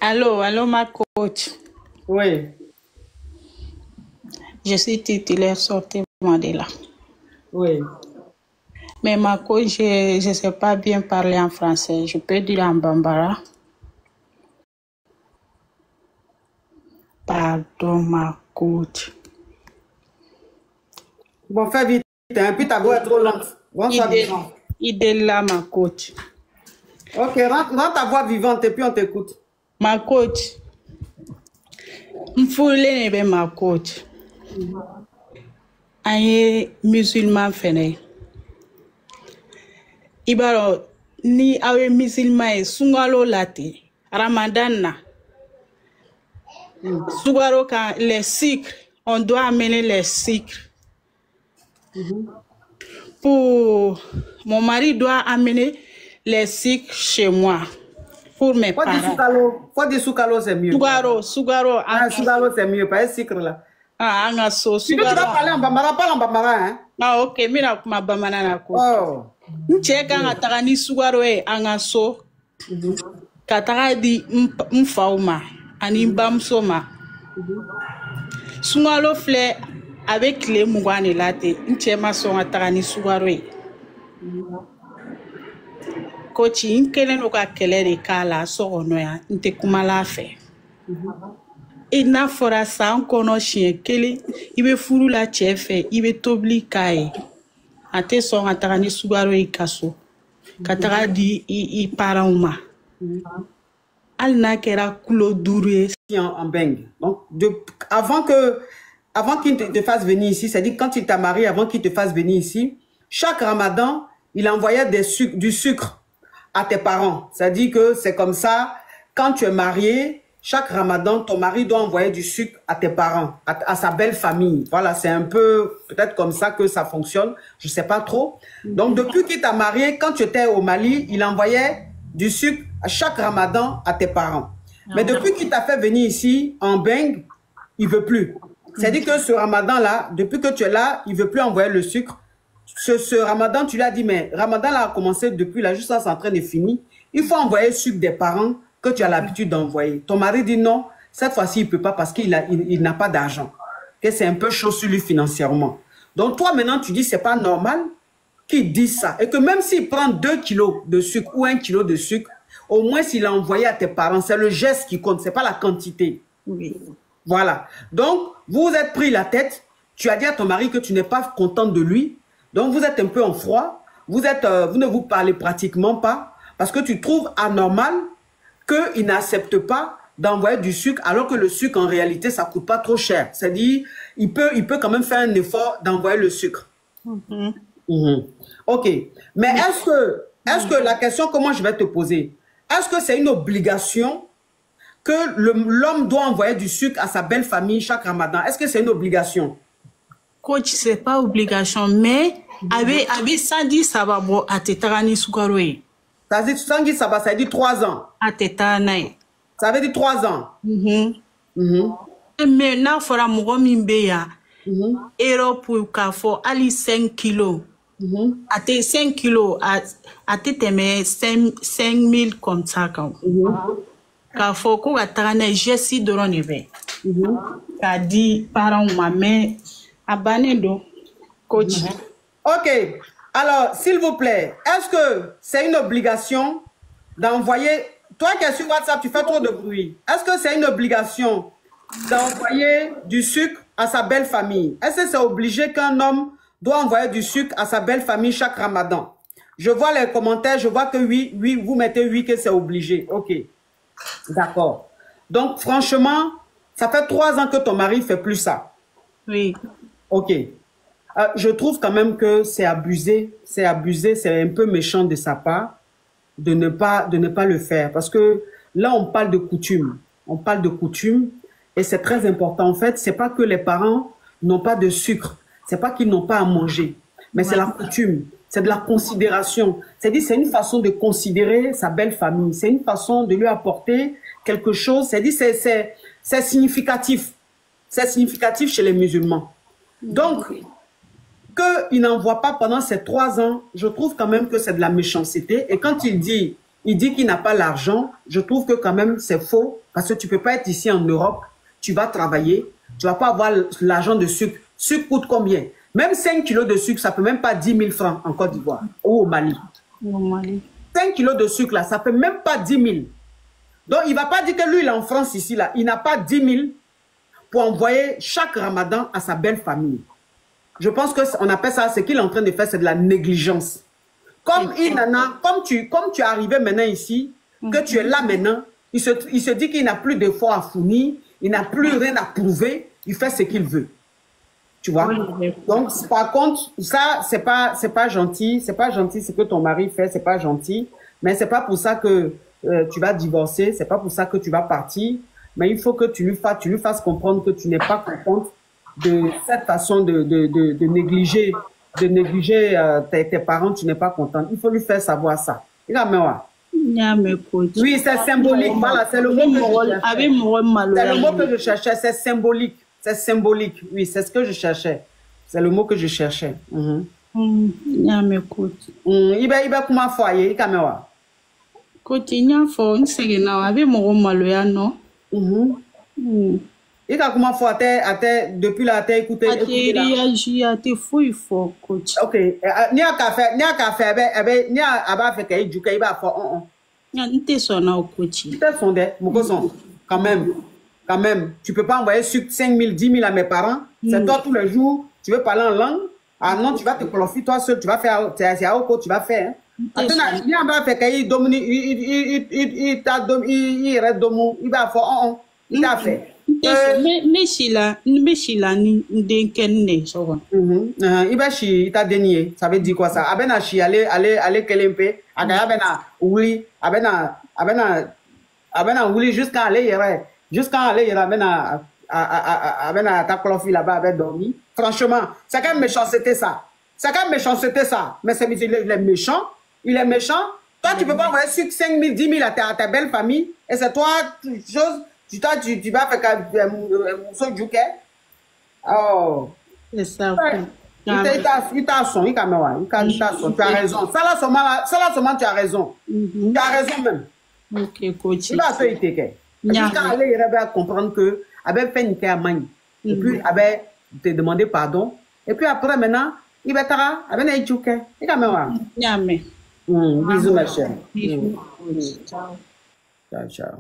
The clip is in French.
Allô, allô, ma coach. Oui, Je suis titulaire, sortez-moi de là. oui. Mais ma coach, je ne sais pas bien parler en français. Je peux dire en bambara. Pardon, ma coach. Bon, fais vite, hein, puis ta voix est trop lente. Rends ça vivant. Il est là, ma coach. Ok, rends ta voix vivante et puis on t'écoute. Ma coach. M'foulé ne ma coach. Aye musulman fene. Ibaro ni awe musulman sungalo lati. Ramadan na. Sougaro quand les sucres, on doit amener les sucres. Mon mari doit amener les sucres chez moi pour mes parents. Faut dire soukalo, c'est mieux. Sougaro. Ah, soukalo, c'est mieux, pas un sucre là. Ah, angaso. Tu dois parler en bambara, parle en bambara, hein. Ah, ok, mira kuma bamana na ko. Oh. Ncheka ngataka ni sougaro angaso. Kataka di mfauma ani mbamsoma. Sougalo flé avec les mouane late. Nchema son ataka ni sougaro. Kochi nkele no ka kele de kala so ono ya nte kumala fe. Ina fora sa nkono chien kele ibe furu la chefe ibe tobli kai. Ate son ataka ni sougaro ikaso. Kataka di I parauma. Al na kera kulo dure En beng. Donc, avant qu'il te fasse venir ici, c'est-à-dire quand il t'a marié, avant qu'il te fasse venir ici, chaque Ramadan, il envoyait du sucre à tes parents. C'est-à-dire que c'est comme ça, quand tu es marié, chaque Ramadan, ton mari doit envoyer du sucre à tes parents, à sa belle famille. Voilà, c'est un peu peut-être comme ça que ça fonctionne. Je ne sais pas trop. Donc, depuis qu'il t'a marié, quand tu étais au Mali, il envoyait du sucre à chaque Ramadan à tes parents. Mais depuis qu'il t'a fait venir ici, en Beng, il ne veut plus. C'est-à-dire que ce Ramadan-là, depuis que tu es là, il ne veut plus envoyer le sucre. Ce Ramadan, tu lui as dit, mais Ramadan là a commencé depuis là, juste ça, c'est en train de finir. Il faut envoyer le sucre des parents que tu as l'habitude d'envoyer. Ton mari dit non, cette fois-ci, il ne peut pas parce qu'il n'a pas d'argent. Que c'est un peu chaud sur lui financièrement. Donc toi, maintenant, tu dis, c'est pas normal qu'il dise ça. Et que même s'il prend 2 kilos de sucre ou 1 kilo de sucre, au moins s'il a envoyé à tes parents, c'est le geste qui compte, c'est pas la quantité. Oui. Voilà. Donc, vous vous êtes pris la tête. Tu as dit à ton mari que tu n'es pas contente de lui. Donc, vous êtes un peu en froid. Vous ne vous parlez pratiquement pas parce que tu trouves anormal qu'il n'accepte pas d'envoyer du sucre alors que le sucre, en réalité, ça coûte pas trop cher. C'est-à-dire, il peut quand même faire un effort d'envoyer le sucre. OK. Mais est-ce que la question que moi je vais te poser, est-ce que c'est une obligation que l'homme doit envoyer du sucre à sa belle famille chaque Ramadan? Est-ce que c'est une obligation? Coach, c'est pas obligation, mais avec Sadi Sababo à Tetarani Soukaroui. Ça veut dire Sangi Saba, ça veut dire 3 ans. À Tetanaï. Ça veut dire 3 ans. Mais now for a Mugomimbeya, Europe pour Kafo, Ali 5 kilos. À tes 5 kilos, à tes 5 000 comme ça. Kafo, ko atane Jessie de Roneve. Qu'a dit parents ma mère, abanedo, coach. OK. Alors, s'il vous plaît, est-ce que c'est une obligation d'envoyer... Toi qui es sur WhatsApp, tu fais trop de bruit. Est-ce que c'est une obligation d'envoyer du sucre à sa belle famille? Est-ce que c'est obligé qu'un homme doit envoyer du sucre à sa belle famille chaque Ramadan? Je vois les commentaires, je vois que oui, vous mettez oui que c'est obligé. OK. D'accord. Donc, franchement, ça fait 3 ans que ton mari ne fait plus ça. Oui. OK. Je trouve quand même que c'est abusé, c'est un peu méchant de sa part de ne pas le faire. Parce que là, on parle de coutume. On parle de coutume et c'est très important. En fait, c'est pas que les parents n'ont pas de sucre. C'est pas qu'ils n'ont pas à manger. Mais c'est la coutume. C'est de la considération. C'est-à-dire, c'est une façon de considérer sa belle famille. C'est une façon de lui apporter quelque chose. C'est-à-dire, c'est significatif. C'est significatif chez les musulmans. Donc, qu'il n'envoie pas pendant ces 3 ans, je trouve quand même que c'est de la méchanceté. Et quand il dit il dit qu'il n'a pas l'argent. Je trouve que quand même c'est faux parce que tu peux pas être ici en Europe. Tu vas travailler, tu vas pas avoir l'argent de sucre. Sucre coûte combien? Même 5 kilos de sucre, ça peut même pas 10 000 francs en Côte d'Ivoire ou au Mali. Au Mali. 5 kilos de sucre là, ça peut même pas 10 000. Donc il va pas dire que lui il est en France ici là, il n'a pas 10 000 pour envoyer chaque Ramadan à sa belle famille. Je pense que on appelle ça, ce qu'il est en train de faire, c'est de la négligence. Comme tu es arrivé maintenant ici, que tu es là maintenant, il se dit qu'il n'a plus d'efforts à fournir, il n'a plus rien à prouver, il fait ce qu'il veut. Tu vois? Oui. Donc, par contre, ça, c'est pas gentil, c'est pas gentil ce que ton mari fait, c'est pas gentil, mais c'est pas pour ça que tu vas divorcer, c'est pas pour ça que tu vas partir, mais il faut que tu lui fasses comprendre que tu n'es pas contente de cette façon de négliger tes parents, tu n'es pas contente. Il faut lui faire savoir ça. Oui, c'est symbolique. Voilà, c'est le mot que je cherchais. C'est symbolique. C'est symbolique. Oui, c'est ce que je cherchais. C'est le mot que je cherchais. Il va comment foyer, il caméra. Continue for nsegena avec mon maloya non. Il a comment faire depuis la terre écouter. Te fouille fort coach. OK. Ni a café ni a fait que du il va faire Nte sona coach. Tu t'es sondé mon cousin. Quand même, tu peux pas envoyer sur 5 000, 10 000 à mes parents. C'est toi tous les jours, tu veux parler en langue. Ah non, tu vas te cloffer toi seul, tu vas faire c'est à tu vas faire. Attends, ni a pas fait que il reste domo, il va faire il t'a fait. Mais Sheila ni denkenne so. Il t'a dénié. Ça veut dire quoi ça? Abena chi aller kelempe, aga abena oui, abena oui jusqu'à aller abena ta clofi là-bas avec dormi. Franchement, c'est quand même méchanceté ça. Mais c'est il est méchant. Toi tu peux pas envoyer 5 000, 10 000 à ta belle famille et c'est toi tu vas faire un jouquet. Oh. C'est ça. Il t'a son. Tu as raison. Ça là seulement tu as raison. Tu as raison même. Ok, coach. Il va se faire. Jusqu'à aller, il va comprendre que avait fait une campagne. Et puis, avait te demandé pardon. Et puis après, maintenant, il va t'arrêter. Avec un jouquet. Il va me voir. Bisous, ma chère. Ciao. Ciao.